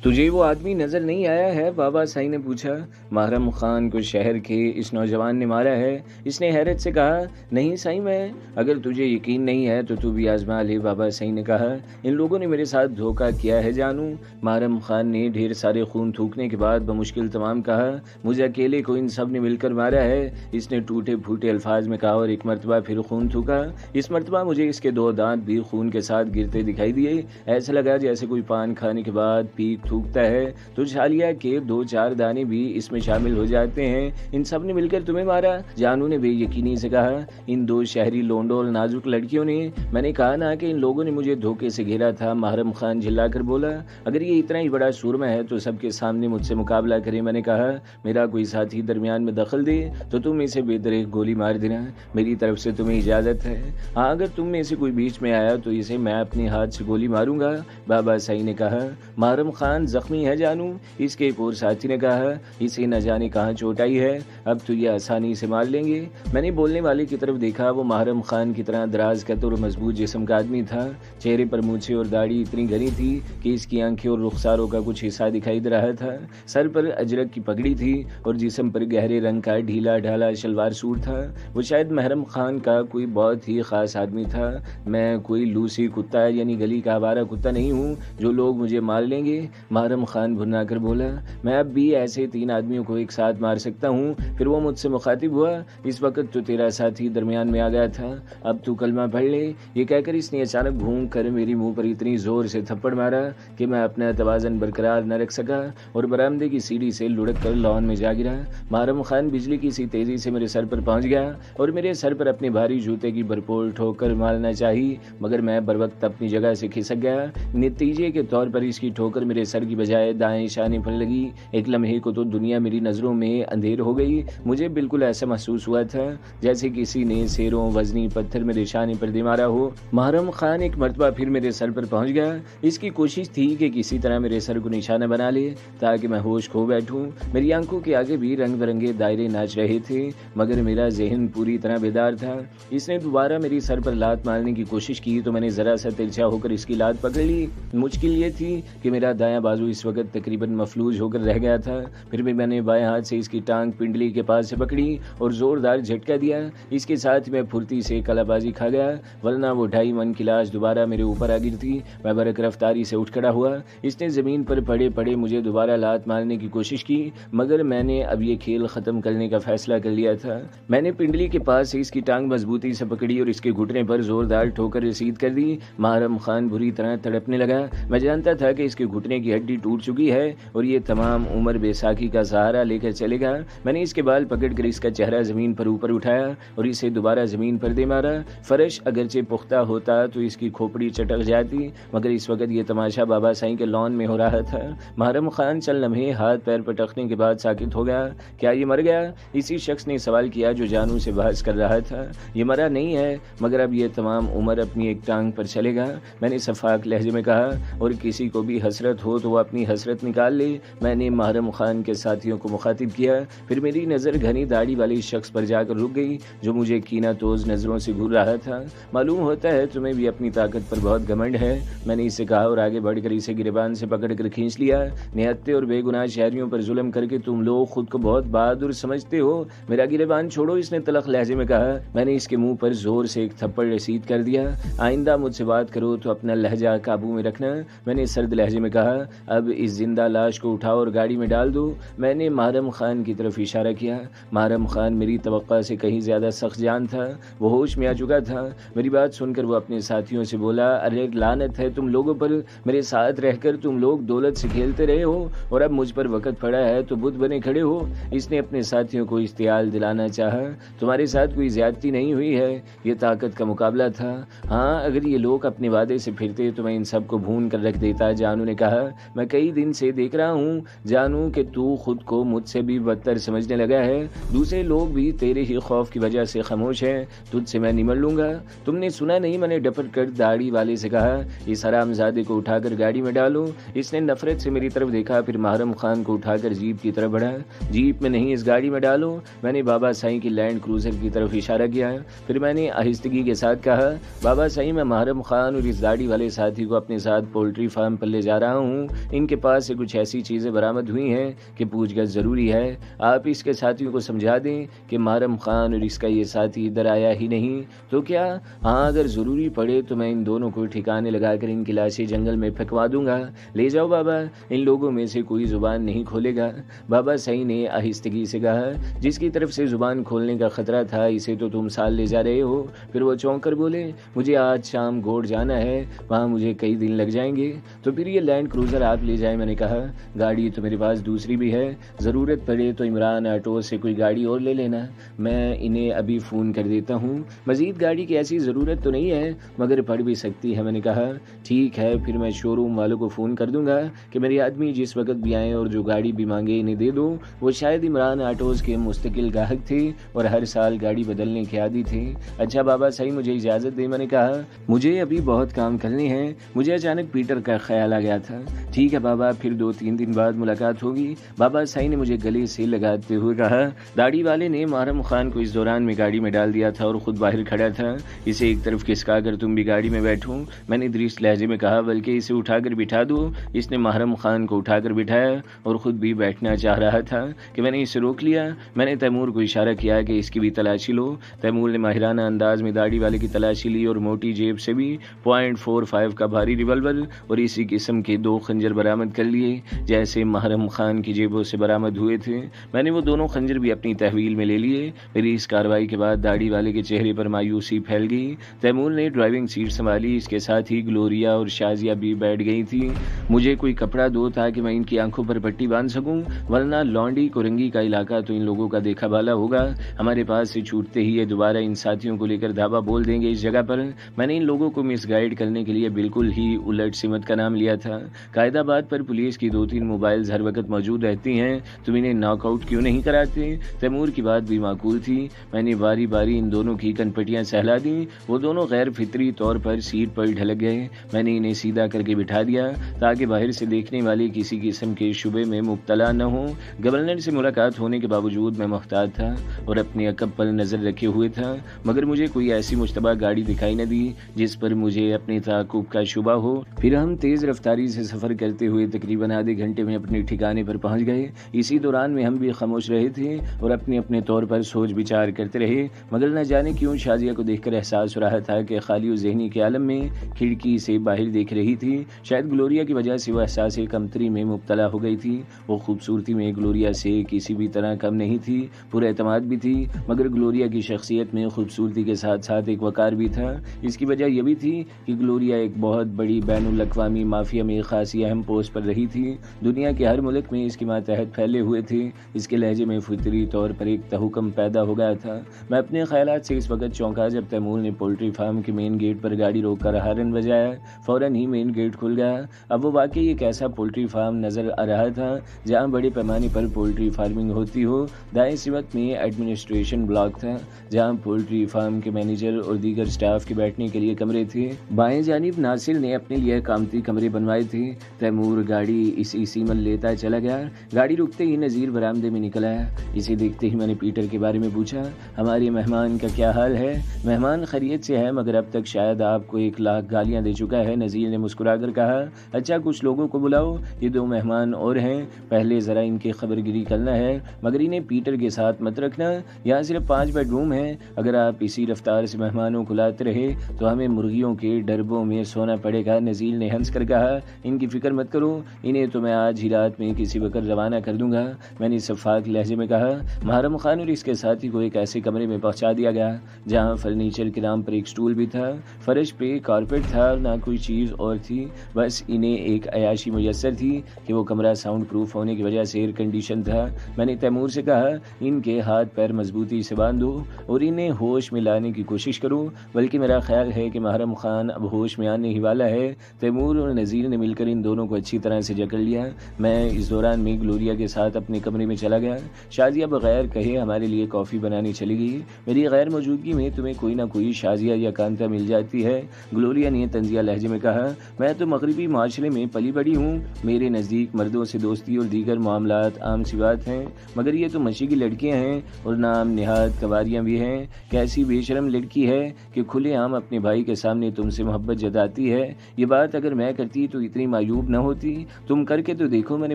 تجھے وہ آدمی نظر نہیں آیا ہے؟ بابا سائی نے پوچھا۔ محرم خان کو شہر کے اس نوجوان نے مارا ہے؟ اس نے حیرت سے کہا۔ نہیں سائی، میں اگر تجھے یقین نہیں ہے تو بھی آزما لے، بابا سائی نے کہا۔ ان لوگوں نے میرے ساتھ دھوکہ کیا ہے جانو۔ محرم خان نے ڈھیر سارے خون تھوکنے کے بعد بمشکل تمام کہا۔ مجھے اکیلے کو ان سب نے مل کر مارا ہے، اس نے ٹوٹے پھوٹے الفاظ میں کہا اور ایک مرتبہ پھر خون تھوکا۔ اس مرتبہ مجھے اس کے 2 دانت بھی خون کے ساتھ گرتے دکھائی دیے۔ ایسا لگا جیسے کوئی پان کھانے کے بعد پیک تھوکتا ہے تو چھالیا کے 2-4 دانے بھی اس میں شامل ہو جاتے ہیں۔ ان سب نے مل کر تمہیں مارا؟ جانو نے بے یقینی سے کہا۔ ان 2 شہری لونڈوں اور نازک لڑکیوں نے؟ میں نے کہا نا کہ ان لوگوں نے مجھے دھوکے سے گھیرا تھا، محرم خان جھلا کر بولا۔ اگر یہ اتنا ہی بڑا سورما ہے تو سب کے سامنے مجھ سے مقابلہ کرے، میں نے کہا۔ میرا کوئی ساتھی درمیان میں دخل دے تو تم اسے بے درے گولی مار دینا، میری طرف سے تمہیں اجازت ہے۔ ہاں، اگر تم میں سے کوئی بیچ میں آیا تو اسے میں اپنے ہاتھ سے گولی ماروں گا، بابا سائی نے کہا۔ محرم خان زخمی ہے جانو، اس کے ایک اور ساتھی نے کہا۔ اسے نہ جانے کہاں چوٹ آئی ہے، اب تو یہ آسانی سے مار لیں گے۔ میں نے بولنے والے کی طرف دیکھا، وہ محرم خان کی طرح دراز قد اور مضبوط جسم کا آدمی تھا۔ چہرے پر مونچھیں اور داڑھی اتنی گھنی تھی کہ اس کی آنکھیں اور رخساروں کا کچھ حصہ دکھائی دے رہا تھا۔ سر پر اجرک کی پگڑی تھی اور جسم پر گہرے رنگ کا ڈھیلا ڈھالا شلوار سوٹ تھا۔ وہ شاید محرم خان کا کوئی بہت ہی خاص آدمی تھا۔ میں کوئی لوسی کتا یعنی گلی کا آوارہ کتا نہیں ہوں جو لوگ مجھے مار لیں گے، محرم خان بھرنا کر بولا۔ میں اب بھی ایسے 3 آدمیوں کو ایک ساتھ مار سکتا ہوں۔ پھر وہ مجھ سے مخاطب ہوا۔ اس وقت تو تیرا ساتھی درمیان میں آ گیا تھا، اب تو کلمہ پڑھ لے۔ یہ کہہ کر اس نے اچانک گھوم کر میری منہ پر اتنی زور سے تھپڑ مارا کہ میں اپنا توازن برقرار نہ رکھ سکا اور برآمدے کی سیڑھی سے لڑک کر لان میں جا گرا۔ محرم خان بجلی کی سی تیزی سے میرے سر پر پہنچ گیا اور میرے سر پر اپنے بھاری جوتے کی بھرپور ٹھوک کر مارنا چاہی، مگر میں بروقت اپنی جگہ سے کھسک گیا۔ نتیجے کے طور پر اس کی ٹھوکر میرے سر کی بجائے دائیں شانے پر لگی۔ ایک لمحے کو تو دنیا میری نظروں میں اندھیر ہو گئی۔ مجھے بالکل ایسا محسوس ہوا تھا جیسے کسی نے سیروں وزنی پتھر میرے شانے پر دے مارا ہو۔ محرم خان ایک مرتبہ پھر میرے سر پر پہنچ گیا۔ اس کی کوشش تھی کہ کسی طرح میرے سر کو نشانہ بنا لے تاکہ میں ہوش کھو بیٹھوں۔ میری آنکھوں کے آگے بھی رنگ برنگے دائرے ناچ رہے تھے، مگر میرا ذہن پوری طرح بیدار تھا۔ اس نے دوبارہ میری سر پر لات مارنے کی کوشش کی تو میں نے ذرا سا ترچھا ہو کر اس کی لات پکڑ لی۔ مشکل یہ تھی کہ میرا دایاں بازو اس وقت تقریباً مفلوج ہو کر رہ گیا تھا۔ پھر بھی میں نے بائیں ہاتھ سے اس کی ٹانگ پنڈلی کے پاس سے پکڑی اور زوردار جھٹکا دیا۔ اس کے ساتھ میں پھرتی سے کلا بازی کھا گیا، ورنہ وہ 2.5 من کی لاش دوبارہ میرے اوپر آ گرتی۔ میں برق رفتاری سے اٹھ کھڑا ہوا۔ اس نے زمین پر پڑے پڑے مجھے دوبارہ لات مارنے کی کوشش کی، مگر میں نے اب یہ کھیل ختم کرنے کا فیصلہ کر لیا تھا۔ میں نے پنڈلی کے پاس سے اس کی ٹانگ مضبوطی سے پکڑی اور اس کے گھٹنے پر زوردار ٹھوکر رسید کر دی۔ محرم خان بری طرح تڑپنے لگا۔ میں جانتا تھا کہ اس کے گھٹنے کی ہڈی ٹوٹ چکی ہے اور یہ تمام عمر بیساکھی کا سہارا لے کر چلے گا۔ میں نے اس کے بال پکڑ کر اس کا چہرہ زمین پر اوپر اٹھایا اور اسے دوبارہ زمین پر دے مارا۔ فرش اگرچہ پختہ ہوتا تو اس کی کھوپڑی چٹک جاتی، مگر اس وقت یہ تماشا بابا سائی کے لان میں ہو رہا تھا۔ محرم خان چند لمحے ہاتھ پیر پٹکنے کے بعد ساکت ہو گیا۔ کیا یہ مر گیا؟ اسی شخص نے سوال کیا جو جانو سے بحث کر رہا تھا۔ یہ مرا نہیں ہے، مگر اب یہ تمام عمر اپنی ایک ٹانگ پر چلے گا، میں نے شفاق لہجے میں کہا، اور کسی کو بھی حسرت ہو تو وہ اپنی حسرت نکال لے۔ میں نے محرم خان کے ساتھیوں کو مخاطب کیا، پھر میری نظر گھنی داڑھی والے شخص پر جا کر رک گئی جو مجھے کینہ توز نظروں سے گھور رہا تھا۔ معلوم ہوتا ہے تمہیں بھی اپنی طاقت پر بہت گھمنڈ ہے، میں نے اسے کہا اور آگے بڑھ کر اسے گریبان سے پکڑ کر کھینچ لیا۔ نہتے اور بے گناہ شہریوں پر ظلم کر کے تم لوگ خود کو بہت بہادر سمجھتے ہو، میرا گریبان چھوڑو، اس نے تلخ لہجے میں کہا۔ میں نے اس کے منہ پر زور سے ایک تھپڑ رسید کر دیا۔ آئندہ مجھ سے بات کرو تو اپنا لہجہ قابو میں رکھنا، میں نے سرد لہجے میں کہا۔ اب اس زندہ لاش کو اٹھاؤ اور گاڑی میں ڈال دو، میں نے محرم خان کی طرف اشارہ کیا۔ محرم خان میری توقع سے کہیں زیادہ سخت جان تھا، وہ ہوش میں آ چکا تھا۔ میری بات سن کر وہ اپنے ساتھیوں سے بولا، ارے لعنت ہے تم لوگوں پر، میرے ساتھ رہ کر تم لوگ دولت سے کھیلتے رہے ہو اور اب مجھ پر وقت پڑا ہے تو بت بنے کھڑے ہو۔ اس نے اپنے ساتھیوں کو اشتعال دلانا چاہا، تمہارے ساتھ کوئی زیادتی نہیں ہوئی ہے، یہ طاقت کا مقابلہ تھا۔ ہاں، اگر یہ لوگ اپنے وعدے سے پھرتے تو میں ان سب کو بھون کر رکھ دیتا، جانو نے کہا۔ میں کئی دن سے دیکھ رہا ہوں جانو کہ تو خود کو مجھ سے بھی بدتر سمجھنے لگا ہے، دوسرے لوگ بھی تیرے ہی خوف کی وجہ سے خاموش ہیں، تجھ سے میں نمٹ لوں گا۔ تم نے سنا نہیں، میں نے ڈپٹ کر داڑھی والے سے کہا، اس حرام زادے کو اٹھا کر گاڑی میں ڈالو۔ اس نے نفرت سے میری طرف دیکھا، پھر محرم خان کو اٹھا کر جیپ کی طرف بڑھا۔ جیپ میں نہیں، اس گاڑی میں ڈالو، میں نے بابا سائی کی لینڈ کروزر کی طرف اشارہ کیا۔ پھر میں نے آہستگی کے ساتھ کہا، بابا سائی، میں محرم خان اور اس داڑھی والے ساتھی کو اپنے ساتھ پولٹری فارم پر لے جا رہا ہوں، ان کے پاس سے کچھ ایسی چیزیں برآمد ہوئی ہیں کہ پوچھ گچھ ضروری ہے۔ آپ اس کے ساتھیوں کو سمجھا دیں کہ محرم خان اور اس کا یہ ساتھی ادھر آیا ہی نہیں تو کیا؟ ہاں اگر ضروری پڑے تو میں ان دونوں کو ٹھکانے لگا کر ان کی لاشیں جنگل میں پھینکوا دوں گا۔ لے جاؤ بابا، ان لوگوں میں سے کوئی زبان نہیں کھولے گا۔ بابا صاحب نے آہستگی سے کہا۔ جس کی طرف سے زبان کھولنے کا خطرہ تھا اسے تو تم سال لے جا رہے ہو۔ پھر وہ چونک کر بولے، مجھے آج شام گوڑ جانا ہے، وہاں مجھے کئی دن لگ جائیں گے۔ تو پھر یہ لینڈ کروزر آپ لے جائیں۔ میں نے کہا، گاڑی تو میرے پاس دوسری بھی ہے، ضرورت پڑے تو عمران آٹو سے کوئی گاڑی اور لے لینا، میں انہیں ابھی فون کر دیتا ہوں۔ مزید گاڑی کی ایسی ضرورت تو نہیں ہے مگر پڑ بھی سکتی ہے۔ میں نے کہا، ٹھیک ہے پھر میں شو روم والوں کو فون کر دوں گا کہ میرے آدمی جس وقت بھی آئیں اور جو گاڑی بھی مانگے انہیں دے دو۔ وہ شاید عمران آٹوز کے مستقل گاہک تھے اور ہر سال گاڑی بدلنے کے عادی تھے۔ اچھا بابا صحیح مجھے اجازت دے۔ میں نے کہا، مجھے ابھی بہت کام کرنے ہیں، مجھے اچانک پیٹر کا خیال آ گیا تھا۔ ٹھیک ہے بابا، پھر 2-3 دن بعد ملاقات ہوگی۔ بابا صاحب نے مجھے گلے سے لگاتے ہوئے کہا۔ داڑھی والے نے محرم خان کو اس دوران میں گاڑی میں ڈال دیا تھا اور خود باہر کھڑا تھا۔ اسے ایک طرف کھسکا کر تم بھی گاڑی میں بیٹھو، میں نے درست لہجے میں کہا، بلکہ اسے اٹھا کر بٹھا دو۔ اس نے محرم خان کو اٹھا کر بٹھایا اور خود بھی بیٹھنا چاہ رہا تھا کہ میں نے اسے روک لیا۔ میں نے تیمور کو اشارہ کیا کہ اس کی بھی تلاشی لو۔ تیمور نے ماہرانہ انداز میں داڑھی والے کی تلاشی لی اور موٹی جیب سے بھی .45 کا بھاری ریوالور اور اسی قسم کے 2 خنجر برآمد کر لیے جیسے محرم خان کی جیبوں سے برآمد ہوئے تھے۔ میں نے وہ دونوں خنجر بھی اپنی تحویل میں لے لیے۔ میری اس کارروائی کے بعد داڑھی والے کے چہرے پر مایوسی پھیل گئی۔ تیمور نے ڈرائیونگ سیٹ سنبھالی، اس کے ساتھ ہی گلوریا اور شازیہ بھی بیٹھ گئی تھی۔ مجھے کوئی کپڑا دو تاکہ میں ان کی آنکھوں پر پٹی باندھ سکوں، ورنہ لانڈی کورنگی کا علاقہ تو ان لوگوں کا دیکھا بھالا ہوگا۔ ہمارے پاس سے چھوٹتے ہی یہ دوبارہ ان ساتھیوں کو لے کر دھاوا بول دیں گے اس جگہ پر۔ میں نے ان لوگوں کو مس گائیڈ کرنے کے لیے بالکل ہی الٹ سمت کا نام لیا تھا۔ قائد آباد پر پولیس کی 2-3 موبائلز ہر وقت موجود رہتی ہیں، تم انہیں ناک آؤٹ کیوں نہیں کراتے؟ تیمور کی بات بھی معقول تھی۔ میں نے باری باری ان دونوں کی کنپٹیاں سہلا دیں۔ وہ دونوں غیر فطری طور پر سیٹ پر ڈھلک گئے۔ میں نے انہیں سیدھا کر کے بٹھا دیا تاکہ باہر سے دیکھنے والے کسی قسم کے شبے میں مبتلا نہ ہوں۔ گورنر سے ملاقات ہونے کے باوجود میں محتاط تھا اور اپنے عقب پر نظر رکھے ہوئے تھا، مگر مجھے کوئی ایسی مشتبہ گاڑی دکھائی نہ دی جس پر مجھے اپنے تعاقب کا شبہ ہو۔ پھر ہم تیز رفتاری سے سفر کرتے ہوئے تقریباً آدھے گھنٹے میں اپنے ٹھکانے پر پہنچ گئے۔ اسی دوران میں ہم بھی خاموش رہے تھے اور اپنے اپنے طور پر سوچ بچار کرتے رہے، مگر نہ جانے کیوں شازیہ کو دیکھ کر احساس ہو رہا تھا کہ خالی و ذہنی کے عالم میں کھڑکی سے باہر دیکھ رہی تھی۔ شاید گلوریا کی وجہ سے وہ احساس کمتری میں مبتلا ہو گئی تھی۔ وہ خوبصورتی میں گلوریا سے کسی بھی طرح کم نہیں تھی، پر اعتماد بھی تھی، مگر گلوریا کی شخصیت میں خوبصورتی کے ساتھ ساتھ ایک وقار بھی تھا۔ اس کی وجہ یہ بھی تھی کہ گلوریا ایک بہت بڑی بین الاقوامی مافیا میں خاصی اہم پوسٹ پر رہی تھی۔ دنیا کے ہر ملک میں اس کے ماتحت پھیلے ہوئے تھے۔ اس کے لہجے میں فطری طور پر ایک تحکم پیدا ہو گیا تھا۔ میں اپنے خیالات سے اس وقت چونکا جب تیمور نے پولٹری فارم کے مین گیٹ پر گاڑی روک کر ہارن بجایا۔ فوراً ہی مین گیٹ کھل گیا۔ اب وہ واقعی ایک ایسا پولٹری فارم نظر آ رہا تھا جہاں بڑے پیمانے پر پولٹری فارمنگ ہوتی ہو۔ دائیں سمت میں ایڈمنسٹریشن بلاک تھا جہاں پولٹری فارم کے مینیجر اور دیگر سٹاف کے بیٹھنے کے لیے کمرے تھے۔ بائیں جانب ناصر نے اپنے لیے قامتی کمرے بنوائے تھے۔ تیمور گاڑی اسی سیمن لیتا چلا گیا۔ گاڑی رکتے ہی نذیر برآمدے میں نکل آیا۔ اسے دیکھتے ہی میں نے پیٹر کے بارے میں پوچھا، ہمارے مہمان کا کیا حال ہے؟ مہمان خیریت سے ہے، مگر اب تک شاید آپ کو 1 لاکھ گالیاں دے چکا ہے، نذیر نے مسکرا کر کہا۔ اچھا کچھ لوگوں کو بلاؤ، یہ 2 مہمان اور ہیں، پہلے ذرا ان کی خبر گیری کرنا ہے، مگر انہیں پیٹر کے ساتھ مت رکھنا۔ یہاں صرف 5 بیڈ روم ہیں، اگر آپ اسی رفتار سے مہمانوں کو لاتے رہے تو ہمیں مرغیوں کے ڈربوں میں سونا پڑے گا، نذیر نے ہنس کر کہا۔ ان کی فکر مت کرو، انہیں تو میں آج ہی رات میں کسی وقت روانہ کر دوں گا، میں نے شفاق لہجے میں کہا۔ محرم خان اور اس کے ساتھی کو ایک ایسے کمرے میں پہنچا دیا گیا جہاں فرنیچر کے نام پر ایک سٹول بھی تھا، فرش پہ کارپیٹ تھا، نہ کوئی چیز اور تھی، بس انہیں ایک عیاشی میسر تھی کہ وہ کمرہ ساؤنڈ پروف ہونے کی وجہ سے ایئر کنڈیشن تھا۔ میں نے تیمور سے کہا، ان کے ہاتھ پیر مضبوطی سے باندھو اور انہیں ہوش میں لانے کی کوشش کرو، بلکہ میرا خیال ہے کہ محرم خان اب ہوش میں آنے ہی والا ہے۔ تیمور اور نذیر نے مل کر ان دونوں کو اچھی طرح سے جکڑ لیا۔ میں اس دوران میں گلوریا کے ساتھ اپنے کمرے میں چلا گیا۔ شازیہ بغیر کہے ہمارے لیے کافی بنانے چلی گئی۔ میری غیر موجودگی میں تمہیں کوئی نہ کوئی شازیہ یا کانتا مل جاتی ہے، گلوریا نے طنزیہ لہجے میں کہا۔ میں تو مغربی معاشرے میں پلی بڑی ہوں، میرے نزدیک مردوں سے دوستی اور دیگر معاملات عام سی بات ہیں، مگر یہ تو مشی کی لڑکیاں ہیں اور نام نہاد کنواریاں بھی ہیں۔ کیسی بے شرم لڑکی ہے کہ کھلے عام اپنے بھائی کے سامنے تم سے محبت جتاتی ہے۔ یہ بات اگر میں کرتی تو اتنی مایوب معیوب نہ ہوتی؟ تم کر کے تو دیکھو، میں نے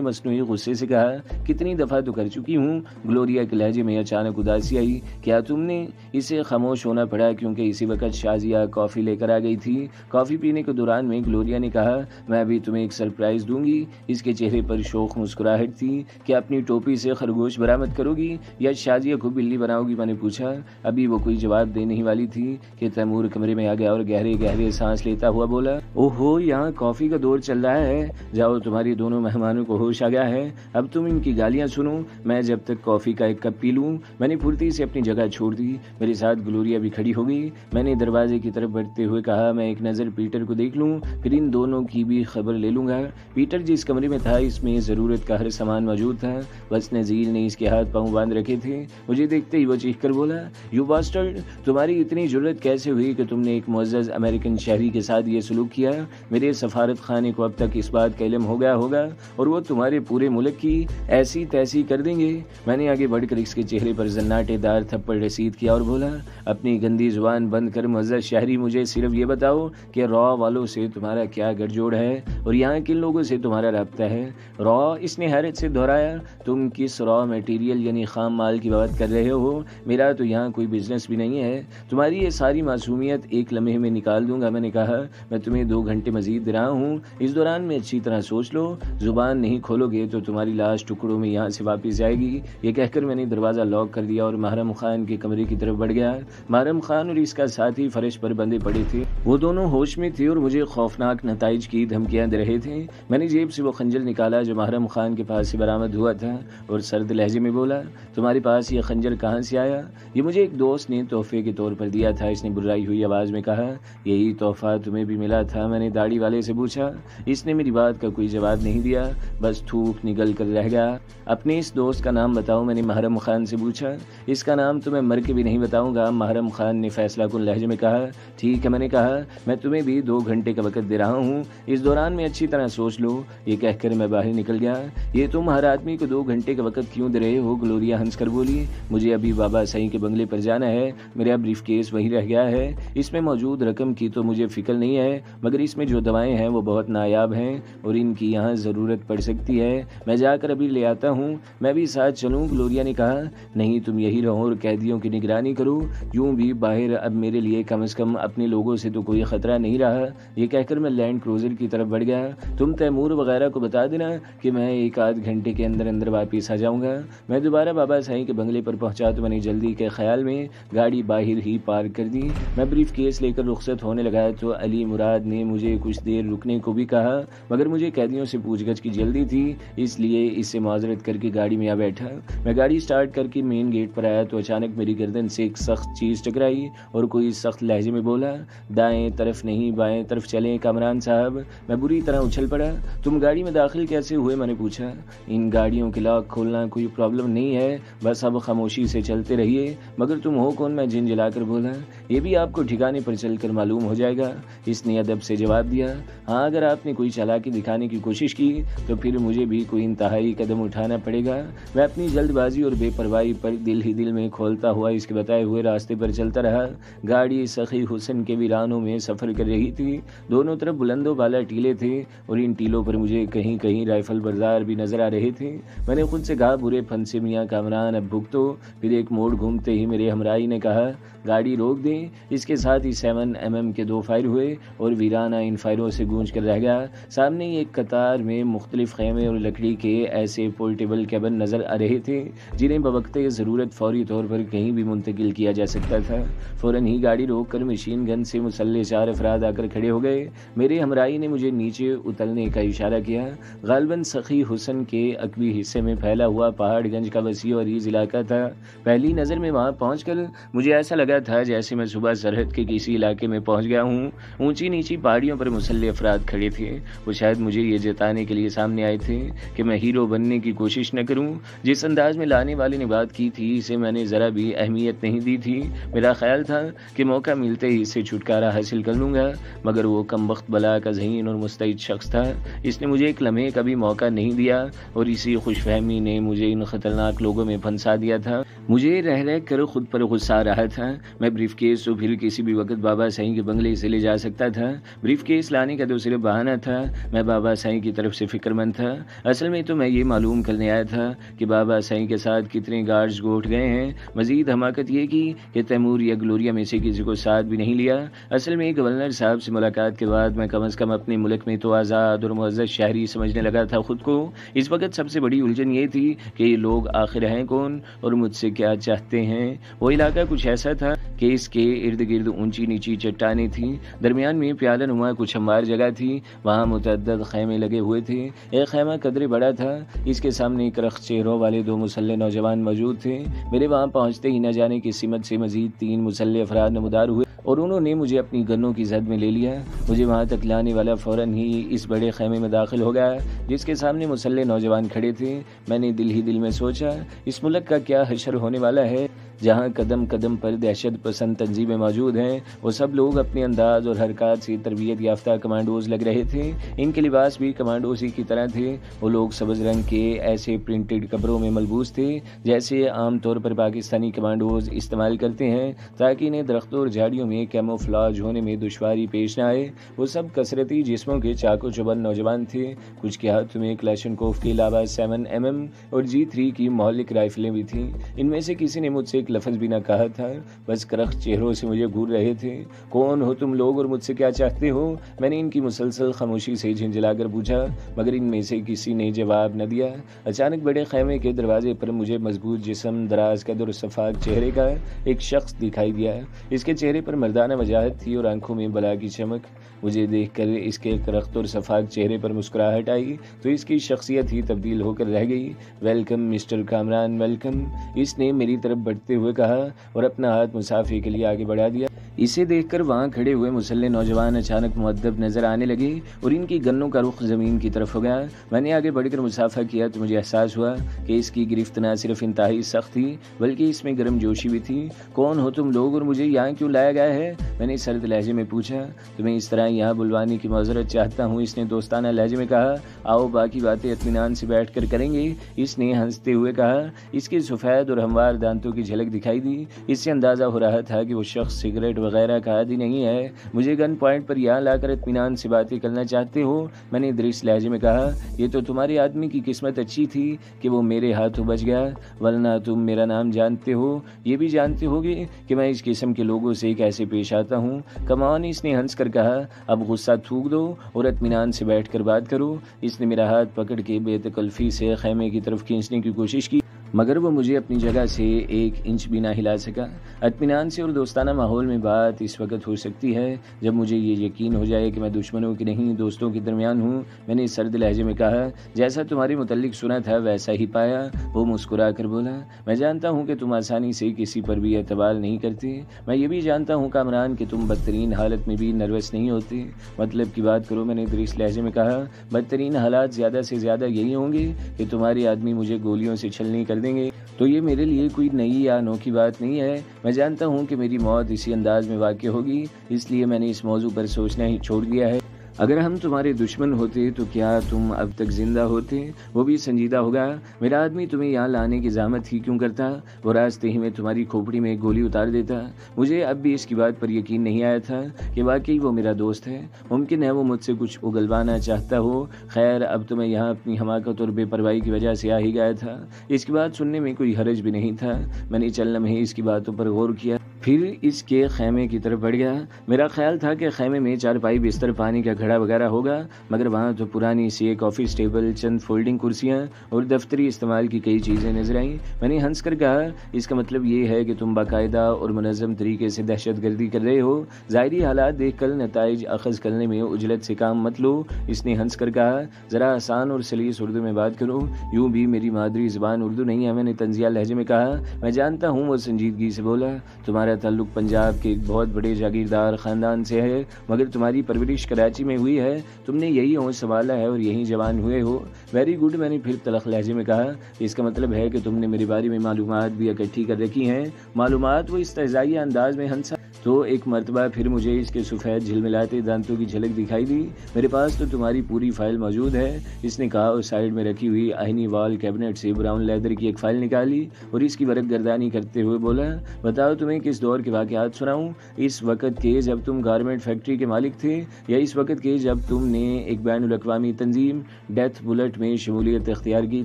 مصنوعی غصے سے کہا۔ کتنی دفعہ تو کر چکی ہوں۔ گلوریا کے لہجے میں اچانک اداسی آئی۔ کیا تم نے؟ اسے خاموش ہونا پڑا کیونکہ اسی وقت شازیہ کافی لے کر آ گئی تھی۔ کافی پینے کے دوران میں گلوریا نے کہا، میں ابھی تمہیں ایک سرپرائز دوں گی۔ اس کے چہرے پر شوخ مسکراہٹ تھی۔ کیا اپنی ٹوپی سے خرگوش برآمد کرو گی یا شازیہ کو بلی بناؤ گی؟ میں نے پوچھا۔ ابھی وہ کوئی جواب دینے ہی والی تھی کہ تیمور کمرے میں آ گیا اور گہرے گہرے سانس لیتا ہوا بولا، اوہو، یہاں کافی کا دور چل رہا ہے۔ جاؤ، تمہاری دونوں مہمانوں کو ہوش آ گیا ہے، اب تم ان کی گالیاں سنو، میں جب تک کافی کا ایک کپ پی لوں۔ میں نے پھرتی سے اپنی جگہ چھوڑ دی۔ میرے ساتھ گلوریا بھی کھڑی ہو گئی۔ میں نے دروازے کی طرف بڑھتے ہوئے کہا، میں ایک نظر پیٹر کو دیکھ لوں، پھر ان دونوں کی بھی خبر لے لوں گا۔ پیٹر جس کمرے میں تھا اس میں ضرورت کا ہر سامان موجود تھا، بس نذیر نے اس کے ہاتھ پاؤں باندھ رکھے تھے۔ مجھے دیکھتے ہی وہ چیخ کر بولا، یو باسٹرڈ، تمہاری اتنی جرت کیسے ہوئی کہ تم نے ایک معزز امریکن شہری کے ساتھ یہ سلوک کیا؟ میرے سفارت خانے کو اب تک اس بات کا علم ہو گیا ہوگا اور وہ تمہارے پورے ملک کی ایسی تیسی کر دیں گے۔ میں نے آگے بڑھ کر اس کے چہرے پر زناٹے دار تھپڑ رسید کیا اور بولا، اپنی گندی زبان بند کر معزز شہری، مجھے صرف یہ بتاؤ کہ را والوں سے تمہارا کیا گٹھ جوڑ ہے اور یہاں کن لوگوں سے تمہارا رابطہ ہے؟ را؟ اس نے حیرت سے دہرایا، تم کس را میٹیریل یعنی خام مال کی بات کر رہے ہو؟ میرا تو یہاں کوئی بزنس بھی نہیں ہے۔ تمہاری یہ ساری معصومیت ایک لمحے میں نکال دوں گا۔ میں نے کہا، میں تمہیں 2 گھنٹے مزید دے رہا ہوں، اس دوران میں اچھی طرح سوچ لو، زبان نہیں کھولو گے تو تمہاری لاش ٹکڑوں میں یہاں سے واپس جائے گی۔ یہ کہہ کر میں نے دروازہ لاک کر دیا اور محرم خان کے کمرے کی طرف بڑھ گیا۔ محرم خان اور اس کا ساتھی فرش پر بندھے پڑے تھے۔ وہ دونوں ہوش میں تھے اور مجھے خوفناک نتائج کی دھمکیاں دے رہے تھے۔ میں نے جیب سے وہ خنجر نکالا جو محرم خان کے پاس سے برآمد ہوا تھا اور سرد لہجے میں بولا، تمہارے پاس یہ خنجر کہاں سے آیا؟ یہ مجھے ایک دوست نے تحفے کے طور پر دیا تھا، اس نے برائی ہوئی آواز میں کہا۔ یہی تحفہ تمہیں بھی ملا تھا؟ میں نے داڑھی والے سے پوچھا۔ اس نے میری بات کا کوئی جواب نہیں دیا، بس تھوک نگل کر رہ گیا۔ اپنے اس دوست کا نام بتاؤ، میں نے محرم خان سے پوچھا۔ اس کا نام تو میں مر کے بھی نہیں بتاؤں گا، محرم خان نے فیصلہ کن لہجے میں کہا۔ ٹھیک ہے، میں نے کہا، میں تمہیں بھی 2 گھنٹے کا وقت دے رہا ہوں، اس دوران میں اچھی طرح سوچ لو۔ یہ کہہ کر میں باہر نکل گیا۔ یہ تم ہر آدمی کو 2 گھنٹے کا وقت کیوں دے رہے ہو؟ گلوریا ہنس کر بولی، مجھے ابھی بابا سائیں کے بنگلے پر جانا ہے، میرا بریف کیس وہی رہ گیا ہے۔ اس میں موجود رقم کی تو مجھے فکر نہیں ہے، مگر اس میں جو دوائیں ہیں وہ بہت نایاب ہیں اور ان کی یہاں ضرورت پڑ سکتی ہے۔ میں جا کر ابھی لے آتا ہوں۔ میں بھی ساتھ چلوں؟ گلوریا نے کہا۔ نہیں، تم یہی رہو اور قیدیوں کی نگرانی کرو، یوں بھی باہر اب میرے لیے کم از کم اپنے لوگوں سے تو کوئی خطرہ نہیں رہا۔ یہ کہہ کر میں لینڈ کروزر کی طرف بڑھ گیا۔ تم تیمور وغیرہ کو بتا دینا کہ میں 1 آدھ گھنٹے کے اندر اندر واپس آ جاؤں گا۔ میں دوبارہ بابا سائیں کے بنگلے پر پہنچا تو میں نے جلدی کے خیال میں گاڑی باہر ہی پارک کر دی۔ میں بریف کیس لے کر رخصت ہونے لگا تو علی مراد نے مجھے کچھ دیر رکنے کو بھی کہا، مگر مجھے قیدیوں سے پوچھ گچھ کی جلدی تھی، اس لیے اس سے معذرت کر کے گاڑی میں آ بیٹھا۔ میں گاڑی سٹارٹ کر کے مین گیٹ پر آیا تو اچانک میری گردن سے ایک سخت چیز ٹکرائی اور کوئی سخت لہجے میں بولا، دائیں طرف نہیں بائیں طرف چلیں کامران صاحب۔ میں بری طرح اچھل پڑا۔ تم گاڑی میں داخل کیسے ہوئے؟ میں نے پوچھا۔ ان گاڑیوں کے لاک کھولنا کوئی پرابلم نہیں ہے، بس اب خاموشی سے چلتے رہیے۔ مگر تم ہو کون؟ میں جھنجھلا کر بولا۔ یہ بھی آپ کو ٹھکانے پر چل کر معلوم ہو جائے گا، اس نے ادب سے جواب دیا۔ ہاں، اگر آپ نے کوئی چالاکی دکھانے کی کوشش کی تو پھر مجھے بھی کوئی انتہائی قدم اٹھانا پڑے گا۔ میں اپنی جلد بازی اور بے پرواہی پر دل ہی دل میں کھولتا ہوا اس کے بتائے ہوئے راستے پر چلتا رہا۔ گاڑی سخی حسن کے ویرانوں میں سفر کر رہی تھی۔ دونوں طرف بلند و بالا ٹیلے تھے اور ان ٹیلوں پر مجھے کہیں کہیں رائفل بردار بھی نظر آ رہے تھے۔ میں نے خود سے کہا، برے پھن سے میاں کامران اب بھگتو۔ پھر ایک موڑ گھومتے ہی میرے ہمراہی نے کہا، گاڑی روک دیں۔ اس کے ساتھ ہی 7mm کے 2 فائر ہوئے اور ویرانہ ان فائروں سے گونج کر رہ گیا۔ سامنے ہی ایک قطار میں مختلف خیمے اور لکڑی کے ایسے پورٹیبل کیبن نظر آ رہے تھے جنہیں بوقت ضرورت فوری طور پر کہیں بھی منتقل کیا جا سکتا تھا۔ فوراً ہی گاڑی روک کر مشین گن سے مسلح 4 افراد آ کر کھڑے ہو گئے۔ میرے ہمراہی نے مجھے نیچے اترنے کا اشارہ کیا۔ غالباً سخی حسن کے عقبی حصے میں پھیلا ہوا پہاڑ گنج کا وسیع اور عریض علاقہ تھا۔ پہلی نظر میں وہاں پہنچ کر مجھے ایسا لگا تھا جیسے میں صبح سرحد کے کسی علاقے میں پہنچ گیا ہوں۔ اونچی نیچی پہاڑیوں پر مسلح افراد کھڑے تھے۔ وہ شاید مجھے یہ جتانے کے لیے سامنے آئے تھے کہ میں ہیرو بننے کی کوشش نہ کروں۔ جس انداز میں لانے والے نے بات کی تھی اسے میں نے ذرا بھی اہمیت نہیں دی تھی۔ میرا خیال تھا کہ موقع ملتے ہی اس سے چھٹکارا حاصل کر لوں گا، مگر وہ کم بخت بلا کا ذہین اور مستعد شخص تھا۔ اس نے مجھے ایک لمحے کا بھی موقع نہیں دیا اور اسی خوش فہمی نے مجھے ان خطرناک لوگوں میں پھنسا دیا تھا۔ مجھے رہ رہ کر خود پر غصہ آ رہا تھا۔ میں بریف کیس تو پھر کسی بھی وقت بابا سائیں کے بنگلے سے لے جا سکتا تھا۔ بریف کیس لانے کا تو صرف بہانہ تھا۔ میں بابا سائیں کی طرف سے فکر مند تھا۔ اصل میں تو میں یہ معلوم کرنے آیا تھا کہ بابا سائیں کے ساتھ کتنے گارڈز گوٹھ گئے ہیں۔ مزید حماقت یہ کی کہ تیمور یا گلوریا میں سے کسی کو ساتھ بھی نہیں لیا۔ اصل میں گورنر صاحب سے ملاقات کے بعد میں کم از کم اپنے ملک میں تو آزاد اور معزز شہری سمجھنے لگا تھا خود کو۔ اس وقت سب سے بڑی الجھن یہ تھی کہ یہ لوگ آخر ہیں کون اور مجھ سے کیا چاہتے ہیں۔ وہ علاقہ کچھ ایسا تھا کہ اس کے ارد گرد اونچی نیچی چٹانیں تھیں، درمیان میں پیالہ نما کچھ ہموار جگہ تھی، وہاں متعدد خیمے لگے ہوئے تھے۔ ایک خیمہ قدرے بڑا تھا، اس کے سامنے ایک رخت چہروں والے 2 مسلح نوجوان موجود تھے۔ میرے وہاں پہنچتے ہی نہ جانے کی سمت سے مزید 3 مسلح افراد نمودار ہوئے اور انہوں نے مجھے اپنی گنوں کی زد میں لے لیا۔ مجھے وہاں تک لانے والا فوراً ہی اس بڑے خیمے میں داخل ہو گیا جس کے سامنے مسلح نوجوان کھڑے تھے۔ میں نے دل ہی دل میں سوچا، اس ملک کا کیا حشر ہونے والا ہے جہاں قدم قدم پر دہشت پسند تنظیمیں موجود ہیں۔ وہ سب لوگ اپنے انداز اور حرکات سے تربیت یافتہ کمانڈوز لگ رہے تھے۔ ان کے لباس بھی کمانڈوز ہی کی طرح تھے۔ وہ لوگ سبز رنگ کے ایسے پرنٹڈ کپڑوں میں ملبوس تھے جیسے عام طور پر پاکستانی کمانڈوز استعمال کرتے ہیں تاکہ انہیں درختوں اور جھاڑیوں میں کیموفلاج ہونے میں دشواری پیش نہ آئے۔ وہ سب کثرتی جسموں کے چاقو چبند نوجوان تھے۔ کچھ کے ہاتھوں میں کلاشنکوف کے علاوہ 7mm اور G3 کی مہلک رائفلیں بھی تھیں۔ ان میں سے کسی نے مجھ سے لفظ بھی نہ کہا تھا، بس کرخت چہروں سے مجھے گھور رہے تھے۔ کون ہو تم لوگ اور مجھ سے کیا چاہتے ہو؟ میں نے ان کی مسلسل خاموشی سے جھنجھلا کر پوچھا، مگر ان میں سے کسی نے جواب نہ دیا۔ اچانک بڑے خیمے کے دروازے پر مجھے مضبوط جسم، دراز قد اور شفاف چہرے کا ایک شخص دکھائی دیا۔ اس کے چہرے پر مردانہ وجاہت تھی اور آنکھوں میں بلا کی چمک۔ مجھے دیکھ کر اس کے کرخت اور شفاف چہرے پر مسکراہٹ آئی تو اس کی شخصیت ہی تبدیل ہو کر رہ گئی۔ ویلکم مسٹر کامران، ویلکم، اس نے میری طرف بڑھتے ہوئے کہا اور اپنا ہاتھ مسافے کے لیے آگے بڑھا دیا۔ اسے دیکھ کر وہاں کھڑے ہوئے مسلح نوجوان اچانک مؤدب نظر آنے لگے اور ان کی گنوں کا رخ زمین کی طرف ہو گیا۔ میں نے آگے بڑھ کر مسافہ کیا تو مجھے احساس ہوا کہ اس کی گرفت نہ صرف انتہائی سخت تھی بلکہ اس میں گرم جوشی بھی تھی۔ کون ہو تم لوگ اور مجھے یہاں کیوں لایا گیا ہے؟ میں نے سرد لہجے میں پوچھا۔ تمہیں اس طرح یہاں بلوانے کی معذرت چاہتا ہوں، اس نے دوستانہ لہجے میں کہا۔ آؤ باقی باتیں اطمینان سے بیٹھ کر کریں گے، اس نے ہنستے ہوئے کہا۔ اس کے سفید اور ہموار دانتوں کی جھلک دکھائی دی۔ اس سے اندازہ ہو رہا تھا کہ وہ شخص سگریٹ وغیرہ کا عادی نہیں ہے۔ مجھے گن پوائنٹ پر یہاں لا کر اطمینان سے باتیں کرنا چاہتے ہو؟ میں نے درست لہجے میں کہا۔ یہ تو تمہارے آدمی کی قسمت اچھی تھی کہ وہ میرے ہاتھوں بچ گیا، ورنہ تم میرا نام جانتے ہو، یہ بھی جانتے ہوگے کہ میں اس قسم کے لوگوں سے کیسے پیش آتا ہوں۔ کمان، اس نے ہنس کر کہا، اب غصہ تھوک دو اور اطمینان سے بیٹھ کر بات کرو۔ اس نے میرا ہاتھ پکڑ کے بے تکلفی سے خیمے کی طرف کھینچنے کی کوشش کی مگر وہ مجھے اپنی جگہ سے 1 انچ بھی نہ ہلا سکا۔ اطمینان سے اور دوستانہ ماحول میں بات اس وقت ہو سکتی ہے جب مجھے یہ یقین ہو جائے کہ میں دشمنوں کی نہیں دوستوں کے درمیان ہوں، میں نے سرد لہجے میں کہا۔ جیسا تمہارے متعلق سنا تھا ویسا ہی پایا، وہ مسکرا کر بولا۔ میں جانتا ہوں کہ تم آسانی سے کسی پر بھی اعتبار نہیں کرتے۔ میں یہ بھی جانتا ہوں کامران کہ تم بدترین حالت میں بھی نروس نہیں ہوتے۔ مطلب کی بات کرو، میں نے درست لہجے میں کہا۔ بدترین حالات زیادہ سے زیادہ یہی ہوں گے کہ تمہارے آدمی مجھے گولیوں سے چھلنی کر دیں گے، تو یہ میرے لیے کوئی نئی یا انوکھی بات نہیں ہے۔ میں جانتا ہوں کہ میری موت اسی انداز میں واقع ہوگی، اس لیے میں نے اس موضوع پر سوچنا ہی چھوڑ دیا ہے۔ اگر ہم تمہارے دشمن ہوتے تو کیا تم اب تک زندہ ہوتے؟ وہ بھی سنجیدہ ہوگا۔ میرا آدمی تمہیں یہاں لانے کی زحمت ہی کیوں کرتا؟ وہ راستے ہی میں تمہاری کھوپڑی میں ایک گولی اتار دیتا۔ مجھے اب بھی اس کی بات پر یقین نہیں آیا تھا کہ واقعی وہ میرا دوست ہے۔ ممکن ہے وہ مجھ سے کچھ اگلوانا چاہتا ہو۔ خیر، اب تو میں یہاں اپنی حماقت اور بے پرواہی کی وجہ سے آ ہی گیا تھا۔ اس کی بات سننے میں کوئی حرج بھی نہیں تھا۔ میں نے چند لمحے اس کی باتوں پر غور کیا، پھر اس کے خیمے کی طرف بڑھ گیا۔ میرا خیال تھا کہ خیمے میں چارپائی، بستر، پانی کا گھڑا وغیرہ ہوگا، مگر وہاں تو پرانی سی ایک آفس ٹیبل، چند فولڈنگ کرسیاں اور دفتری استعمال کی کئی چیزیں نظر آئیں۔ میں نے ہنس کر کہا، اس کا مطلب یہ ہے کہ تم باقاعدہ اور منظم طریقے سے دہشت گردی کر رہے ہو۔ ظاہری حالات دیکھ کر نتائج اخذ کرنے میں عجلت سے کام مت لو، اس نے ہنس کر کہا۔ ذرا آسان اور سلیس اردو میں بات کرو، یوں بھی میری مادری زبان اردو نہیں ہے، میں نے طنزیہ لہجے میں کہا۔ میں جانتا ہوں، وہ سنجیدگی سے بولا، تمہارا تعلق پنجاب کے ایک بہت بڑے جاگیردار خاندان سے ہے، مگر تمہاری پرورش کراچی میں ہوئی ہے، تم نے یہی ہوش سنبھالا ہے اور یہیں جوان ہوئے ہو۔ ویری گڈ، میں نے پھر تلخ لہجے میں کہا۔ اس کا مطلب ہے کہ تم نے میرے بارے میں معلومات بھی اکٹھی کر رکھی ہیں۔ معلومات؟ وہ استہزائیہ انداز میں ہنسا۔ تو ایک مرتبہ پھر مجھے اس کے سفید جھلملاتے دانتوں کی جھلک دکھائی دی۔ میرے پاس تو تمہاری پوری فائل موجود ہے، اس نے کہا اور سائیڈ میں رکھی ہوئی آہنی وال کیبنٹ سے براؤن لیدر کی ایک فائل نکالی اور اس کی ورق گردانی کرتے ہوئے بولا، بتاؤ تمہیں کس دور کے واقعات سناؤں؟ اس وقت کے جب تم گارمنٹ فیکٹری کے مالک تھے، یا اس وقت کے جب تم نے ایک بین الاقوامی تنظیم ڈیتھ بلٹ میں شمولیت اختیار کی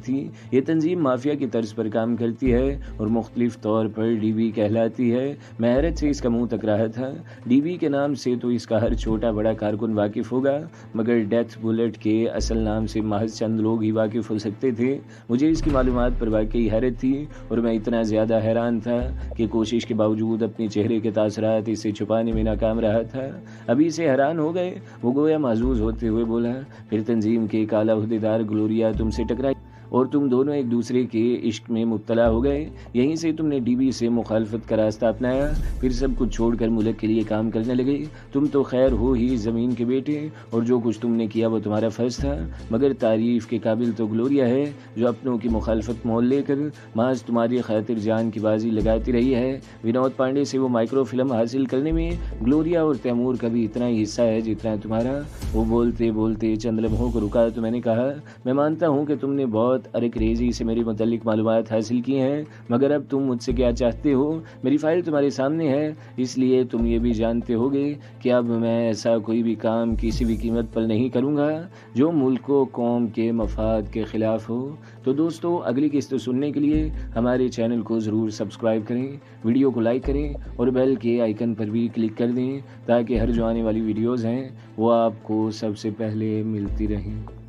تھی؟ یہ تنظیم مافیا کی طرز پر کام کرتی ہے اور مختلف طور پر ڈی بی کہلاتی ہے۔ میں حیرت سے اس کا منہ تک رہا تھا۔ ڈی بی کے نام سے تو اس کا ہر چھوٹا بڑا کارکن واقف ہوگا، مگر ڈیتھ بلٹ کے اصل نام سے محض چند لوگ ہی واقف ہو سکتے تھے۔ مجھے اس کی معلومات پر واقعی حیرت تھی اور میں اتنا زیادہ حیران تھا کہ کوشش کے باوجود اپنے چہرے کے تاثرات اسے چھپانے میں ناکام رہا تھا۔ ابھی سے حیران ہو گئے؟ وہ گویا محظوظ ہوتے ہوئے بولا۔ پھر تنظیم کے ایک اعلیٰ عہدیدار گلوریا تم سے ٹکرائی اور تم دونوں ایک دوسرے کے عشق میں مبتلا ہو گئے۔ یہیں سے تم نے ڈی بی سے مخالفت کا راستہ اپنایا، پھر سب کچھ چھوڑ کر ملک کے لیے کام کرنے لگے۔ تم تو خیر ہو ہی زمین کے بیٹے، اور جو کچھ تم نے کیا وہ تمہارا فرض تھا، مگر تعریف کے قابل تو گلوریا ہے، جو اپنوں کی مخالفت مول لے کر محض تمہاری خاطر جان کی بازی لگاتی رہی ہے۔ ونود پانڈے سے وہ مائکرو فلم حاصل کرنے میں گلوریا اور تیمور کا بھی اتنا ہی حصہ ہے جتنا تمہارا۔ وہ بولتے بولتے چند لمحوں کو رکا تو میں نے کہا، میں مانتا ہوں کہ تم نے بہت ارکریزی سے میرے متعلق معلومات حاصل کی ہیں، مگر اب تم مجھ سے کیا چاہتے ہو؟ میری فائل تمہارے سامنے ہے، اس لیے تم یہ بھی جانتے ہوگے کہ اب میں ایسا کوئی بھی کام کسی بھی قیمت پر نہیں کروں گا جو ملک و قوم کے مفاد کے خلاف ہو۔ تو دوستو، اگلی قسط سننے کے لیے ہمارے چینل کو ضرور سبسکرائب کریں، ویڈیو کو لائک کریں اور بیل کے آئیکن پر بھی کلک کر دیں تاکہ ہر جو آنے والی ویڈیوز ہیں وہ آپ کو سب سے پہلے ملتی رہیں۔